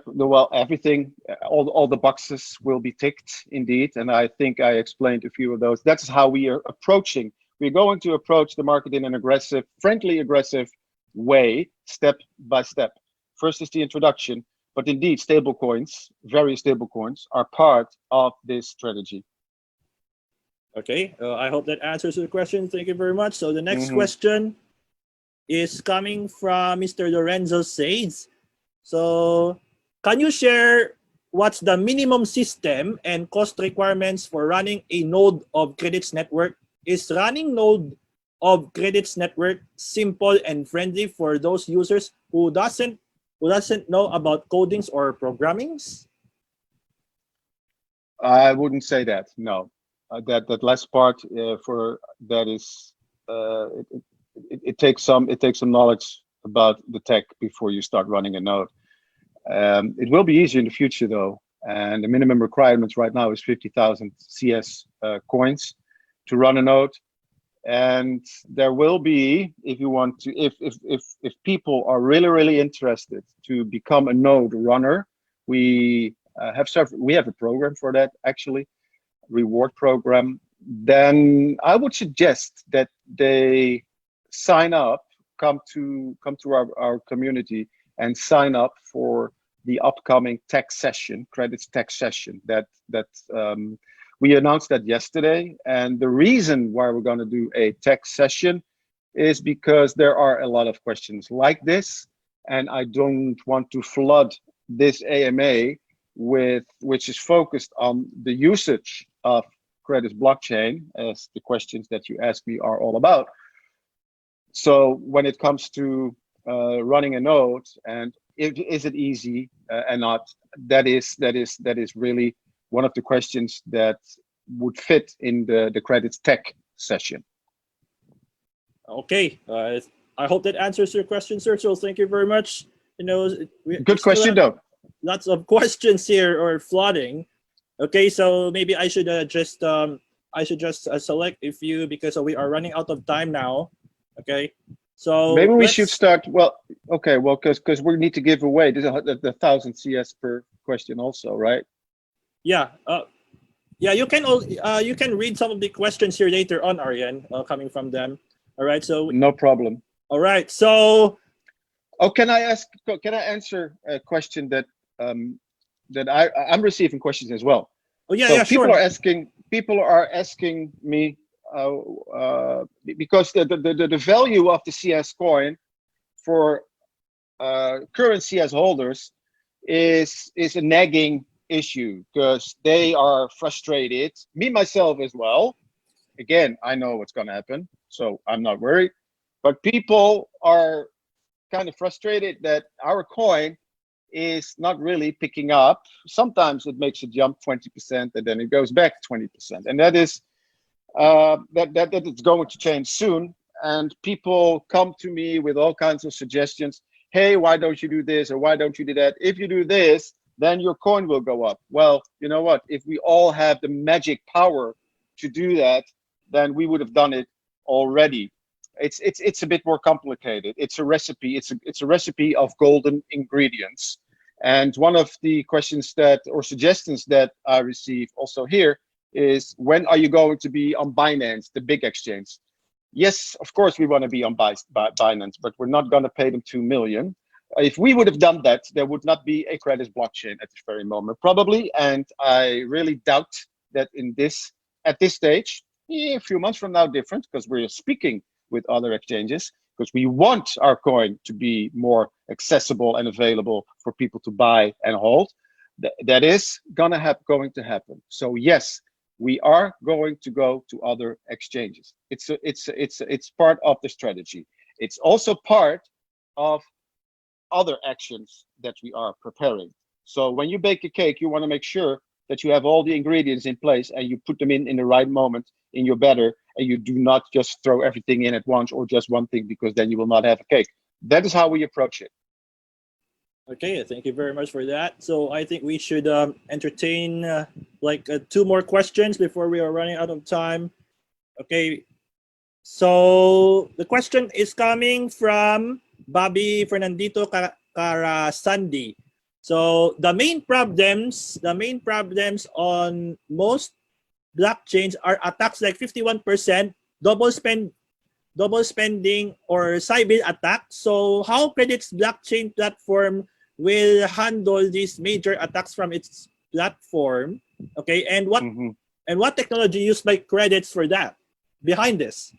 Well, everything, all the boxes will be ticked indeed, and I think I explained a few of those. That's how we are approaching. We're going to approach the market in an aggressive, frankly aggressive way, step by step. First is the introduction, but indeed, stable coins, various stable coins, are part of this strategy. Okay, I hope that answers the question. Thank you very much. So the next question is coming from Mr. Lorenzo Sades. So can you share what's the minimum system and cost requirements for running a node of credits network? Is running node of credits network simple and friendly for those users who doesn't know about codings or programmings? I wouldn't say that. No, that last part for that is it takes some knowledge about the tech before you start running a node. It will be easier in the future though, and the minimum requirements right now is 50,000 CS coins to run a node. And there will be, if you want to, if people are really interested to become a node runner, we have a program for that, actually, reward program. Then I would suggest that they sign up, come to our community and sign up for the upcoming tech session, credits tech session that we announced that yesterday. And the reason why we're going to do a tech session is because there are a lot of questions like this, and I don't want to flood this AMA which is focused on the usage of credits blockchain, as the questions that you asked me are all about. So when it comes to running a node, and is it easy and not, that is really one of the questions that would fit in the credits tech session. Okay, I hope that answers your question, sir. So thank you very much. you know, we Good still question, have though. lots of questions here or flooding. Okay, so maybe I should just select a few because we are running out of time now. Okay, Maybe so we should let's start. Well, okay, well, because we need to give away the 1,000 CS per question, also, right? yeah yeah you can read some of the questions here later on, Aryan, coming from them. All right, so No problem. all right, so Oh, can I ask? Can I answer a question that um, I'm receiving questions as well. oh yeah, So yeah, sure. people are asking me because the value of the CS coin for current CS holders is a nagging issue because they are frustrated. Me myself as well. Again, I know what's going to happen, so I'm not worried. But people are kind of frustrated that our coin is not really picking up. Sometimes it makes a jump 20% and then it goes back 20%, and that is that it's going to change soon. And people come to me with all kinds of suggestions. Hey, why don't you do this or why don't you do that? If you do this, then your coin will go up. Well, you know what? If we all have the magic power to do that, then we would have done it already. It's a bit more complicated. It's a recipe. It's a recipe of golden ingredients. And one of the questions that or suggestions that I receive also here is, when are you going to be on Binance, the big exchange? Yes, of course we want to be on Binance, but we're not going to pay them 2 million. If we would have done that, there would not be a credit blockchain at this very moment, probably. And I really doubt that at this stage, a few months from now, different, because we're speaking with other exchanges, because we want our coin to be more accessible and available for people to buy and hold. That is going to happen. So yes, we are going to go to other exchanges. It's part of the strategy. It's also part of other actions that we are preparing. So when you bake a cake, you want to make sure that you have all the ingredients in place and you put them in the right moment in your batter, and you do not just throw everything in at once or just one thing, because then you will not have a cake. That is how we approach it. Okay, thank you very much for that. So I think we should entertain two more questions before we are running out of time. Okay, so the question is coming from Bobby Fernandito Carasandi. So the main problems on most blockchains are attacks like 51%, double spending, or Cyber attack. So how Credit's blockchain platform will handle these major attacks from its platform? Okay, and what technology used by Credits for that behind this?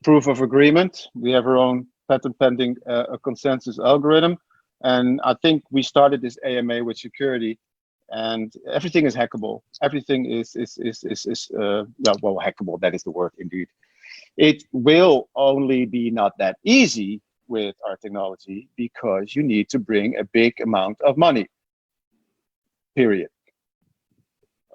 Proof of agreement. We have our own patent pending consensus algorithm, and I think we started this AMA with security, and everything is hackable. Everything is well, hackable. That is the word indeed. It will only be not that easy with our technology because you need to bring a big amount of money. Period.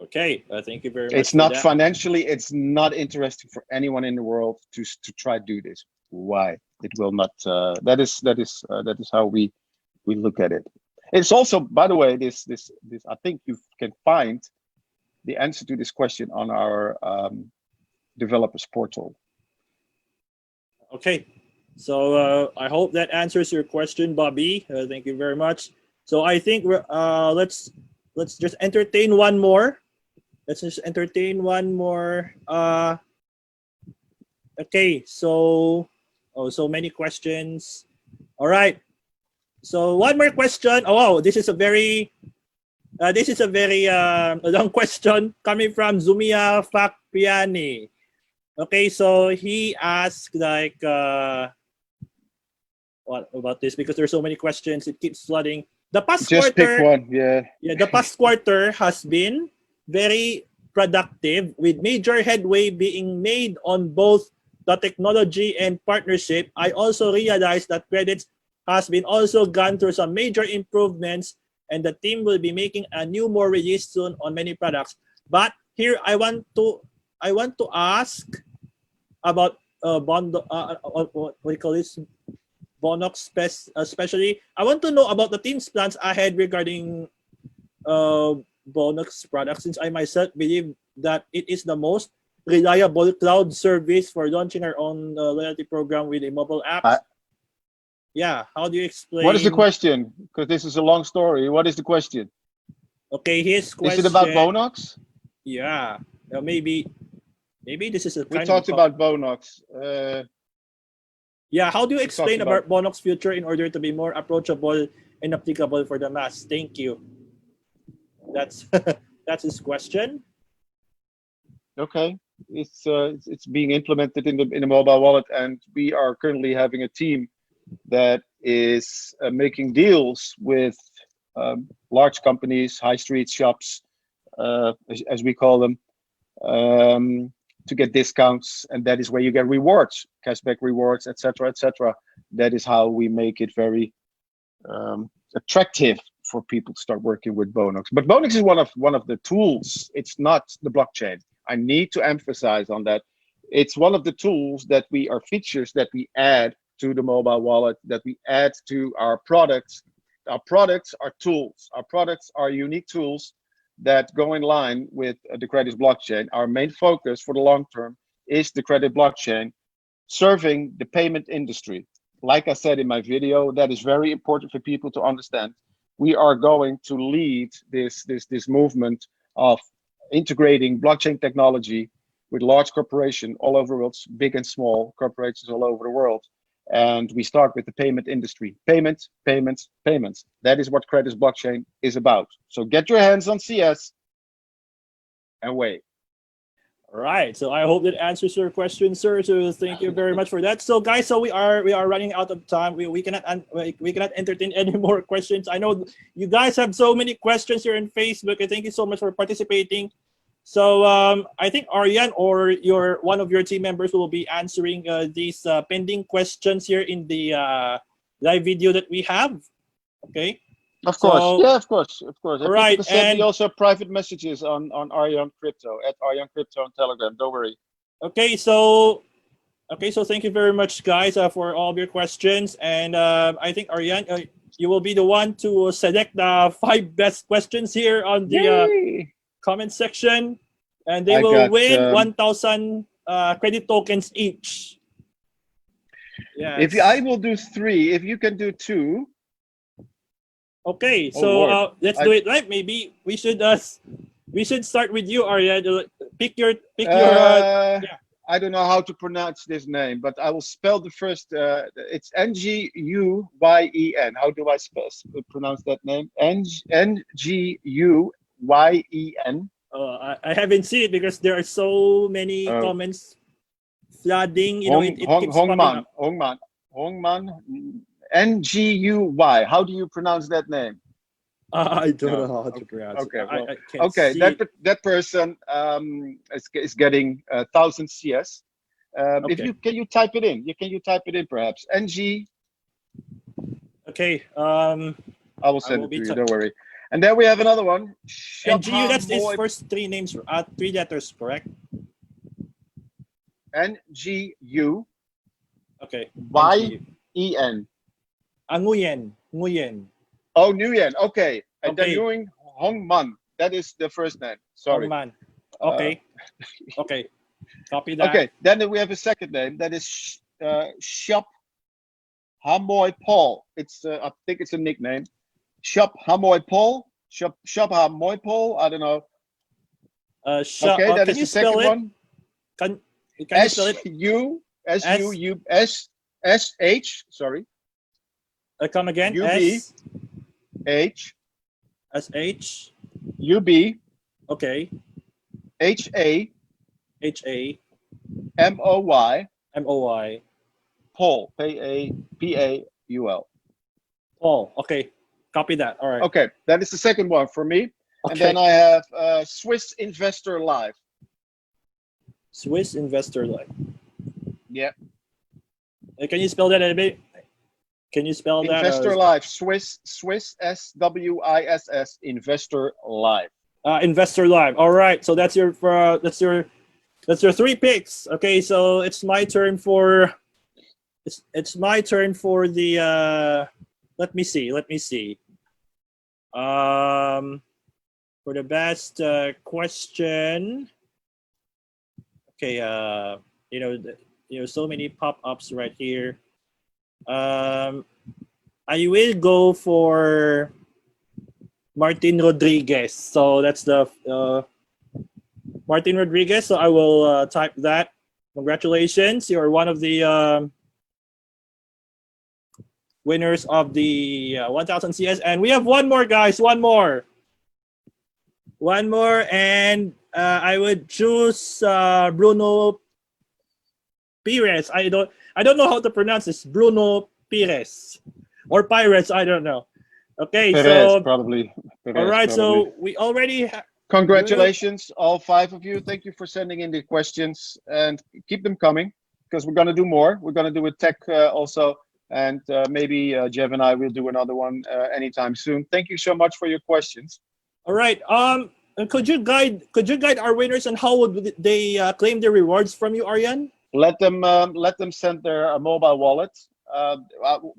Okay, thank you very much. It's not financially. It's not interesting for anyone in the world to try to do this. Why? It will not. That is how we look at it. It's also, by the way, this. I think you can find the answer to this question on our developers portal. Okay, so I hope that answers your question, Bobby. Thank you very much. So I think let's just entertain one more. Okay, so so many questions. All right. So one more question. Oh, wow, this is a very long question coming from Zumia Fakpiani. Okay, so he asked what about this? Because there's so many questions, it keeps flooding. The past Just quarter, pick one, yeah. The past quarter has been very productive, with major headway being made on both the technology and partnership. I also realized that Credits has been also gone through some major improvements, and the team will be making a new more release soon on many products. But here I want to ask about what do you call this? Bonox especially. I want to know about the team's plans ahead regarding Bonox products, since I myself believe that it is the most reliable cloud service for launching our own loyalty program with a mobile apps. Yeah, how do you explain? What is the question? Because this is a long story. What is the question? Okay, his question. Is it about Bonox? Yeah, maybe this is a We kind talked of about Bonox. yeah, how do you explain about Bonox future in order to be more approachable and applicable for the mass? Thank you. That's that's his question. Okay, it's being implemented in the mobile wallet, and we are currently having a team that is making deals with large companies, high street shops, as we call them, to get discounts, and that is where you get rewards, cashback rewards, etc., etc. That is how we make it very attractive for people to start working with Bonox. But Bonox is one of the tools. It's not the blockchain. I need to emphasize on that. It's one of the tools that features that we add to the mobile wallet, that we add to our products. Our products are tools. Our products are unique tools that go in line with the Credit blockchain. Our main focus for the long term is the Credit blockchain, serving the payment industry. Like I said in my video, that is very important for people to understand. We are going to lead this movement of integrating blockchain technology with large corporations all over the world, big and small corporations all over the world. And we start with the payment industry. Payments, payments, payments. That is what Credit blockchain is about. So get your hands on CS and wait. All right. So I hope that answers your question, sir. So thank you very much for that. So guys, so we are running out of time. We cannot entertain any more questions. I know you guys have so many questions here on Facebook, and thank you so much for participating. So I think Arjan or one of your team members will be answering these pending questions here in the live video that we have. Okay. Of course, so, yeah, of course. All right, people can send me also private messages on Arjan Crypto at Arjan Crypto on Telegram. Don't worry. Okay, so thank you very much, guys, for all of your questions. And I think Arjan, you will be the one to select the 5 best questions here on the comment section, and they will win 1,000 credit tokens each. Yes. If I will do 3, if you can do 2. Okay, so let's do it right. Maybe we should start with you, Arjan. Pick your. Yeah. I don't know how to pronounce this name, but I will spell the first. It's Nguyen. How do I pronounce that name? Nguyen. I haven't seen it because there are so many comments flooding. You know, it keeps popping up. Hongman. Nguy. How do you pronounce that name? I don't know how to pronounce it. Well, I can't see that person is getting 1,000 CS. If can you type it in? Can you type it in perhaps? NG. Okay. I will send it to you. Don't worry. And then we have another one. NGU. That's his first 3 names. 3 letters, correct? NGU. Okay. YEN. Nguyen. Oh, Nguyen. Okay. And then Nguyen Hongman. That is the first name. Sorry. Hongman. Okay. Okay. Copy that. Okay. Then we have a second name. That is Shop Hamoy Paul. It's I think it's a nickname. Shop Hamoy Paul. Shop Hamoy Paul. I don't know. Okay. That is the second one. Can you spell it? S-H. Sorry. Come again. H. S-H. U-B. Okay. H-A. M-O-Y. Paul. P-A-U-L. Paul. Okay. Copy that. All right. Okay. That is the second one for me. Okay. And then I have Swiss Investor Live. Swiss Investor Live. Yeah. Can you spell that a bit? Can you spell that? Investor Live. Swiss S-W-I-S-S. Investor Live. Investor Live. All right. So that's your 3 picks. Okay. So it's my turn for it's my turn for the let me see. For the best question. Okay, so many pop-ups right here. I will go for Martin Rodriguez. So that's the Martin Rodriguez. So I will type that. Congratulations, you're one of the winners of the 1000 CS. And we have one more, guys. One more, and I would choose Bruno Pires. I don't know how to pronounce this. Bruno Pires or Pirates. I don't know. Okay, Perez, so probably. Perez, all right. probably. So we already. Congratulations, all 5 of you. Thank you for sending in the questions and keep them coming because we're going to do more. We're going to do with tech also. And maybe Jeff and I will do another one anytime soon. Thank you so much for your questions. All right. Could you guide our winners on how would they claim their rewards from you, Arjan? Let them send their mobile wallet.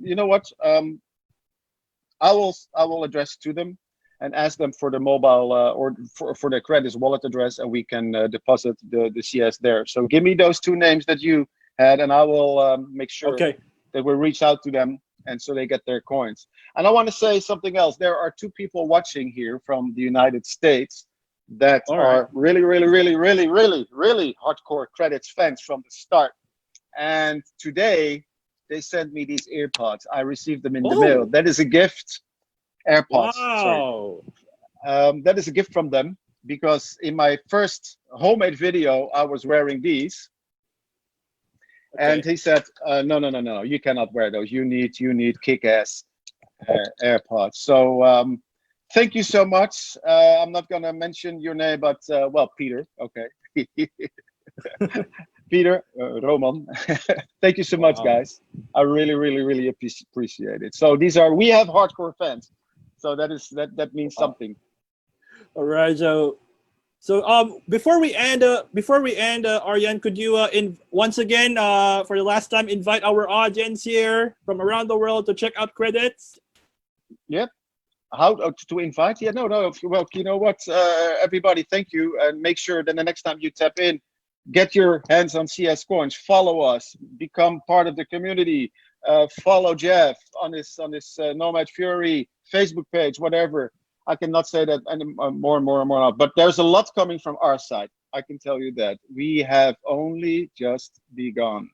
You know what? I will address to them and ask them for the mobile or for their credits wallet address, and we can deposit the CS there. So give me those 2 names that you had, and I will make sure that we reach out to them, and so they get their coins. And I want to say something else. There are 2 people watching here from the United States that are really hardcore credits fans from the start. And today they sent me these earpods. I received them in the mail. That is a gift. AirPods. Wow. Sorry. That is a gift from them because in my first homemade video, I was wearing these. Okay. And he said, no, you cannot wear those. You need kick-ass AirPods. So thank you so much. I'm not going to mention your name, but well, Peter. Okay. Peter, Roman. Thank you so much, guys. I really appreciate it. So we have hardcore fans. So that means something. All right. So before we end, Arjan, could you once again for the last time invite our audience here from around the world to check out credits? Yep. How to invite? Yeah, no. Well, you know what, everybody, thank you, and make sure that the next time you tap in, get your hands on CS coins. Follow us, become part of the community. Follow Jeff on his Nomad Fury Facebook page, whatever. I cannot say that any more, but there's a lot coming from our side. I can tell you that we have only just begun.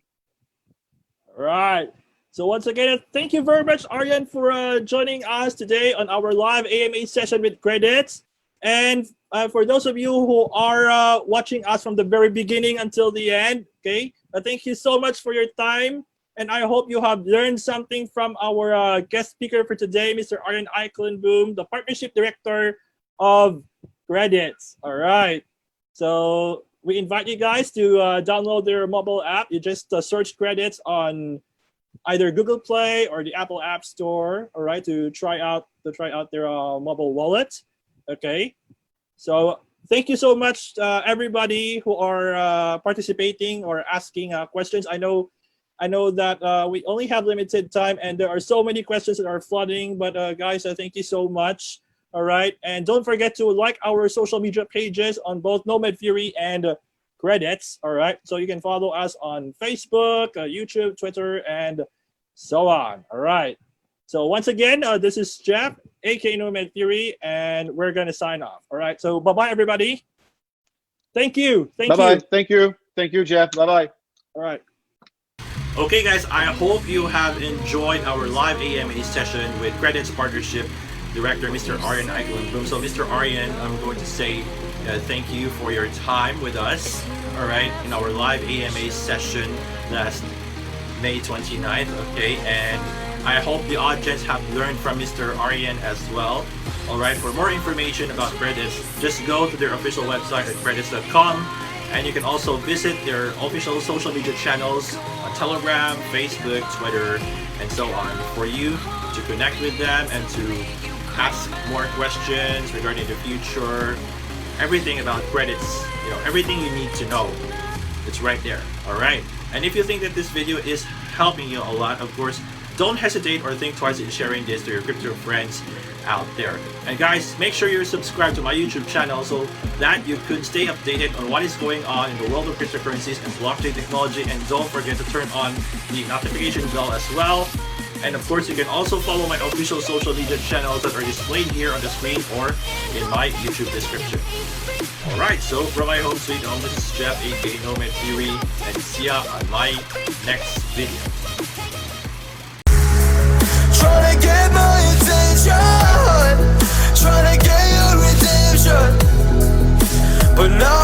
All right. So once again, thank you very much, Arjan, for joining us today on our live AMA session with credits. And for those of you who are watching us from the very beginning until the end, okay, thank you so much for your time. And I hope you have learned something from our guest speaker for today, Mr. Arjan Eikelenboom, the Partnership Director of Credits. All right. So we invite you guys to download their mobile app. You just search Credits on either Google Play or the Apple App Store, all right, to try out their mobile wallet. Okay. So thank you so much, everybody who are participating or asking questions. I know that we only have limited time and there are so many questions that are flooding, but guys, thank you so much. All right. And don't forget to like our social media pages on both Nomad Fury and Credits. All right. So you can follow us on Facebook, YouTube, Twitter, and so on. All right. So once again, this is Jeff, aka Nomad Fury, and we're going to sign off. All right. So bye-bye, everybody. Thank you. Bye-bye. Thank you, Jeff. Bye-bye. All right. Okay, guys, I hope you have enjoyed our live AMA session with Credits Partnership Director, Mr. Arjan Eikelenboom. So, Mr. Arjan, I'm going to say thank you for your time with us, all right, in our live AMA session last May 29th, okay, and I hope the audience have learned from Mr. Arjan as well. All right, for more information about Credits, just go to their official website at credits.com. And you can also visit their official social media channels on Telegram, Facebook, Twitter, and so on for you to connect with them and to ask more questions regarding the future, everything about credits, everything you need to know. It's right there, all right? And if you think that this video is helping you a lot. Of course, don't hesitate or think twice in sharing this to your crypto friends out there. And guys, make sure you're subscribed to my YouTube channel so that you could stay updated on what is going on in the world of cryptocurrencies and blockchain technology. And don't forget to turn on the notification bell as well. And of course, you can also follow my official social media channels that are displayed here on the screen or in my YouTube description. Alright, so from my home sweet home, this is Jeff, aka Nomad Theory, and see ya on my next video. Tryna get my attention, tryna get your redemption, but now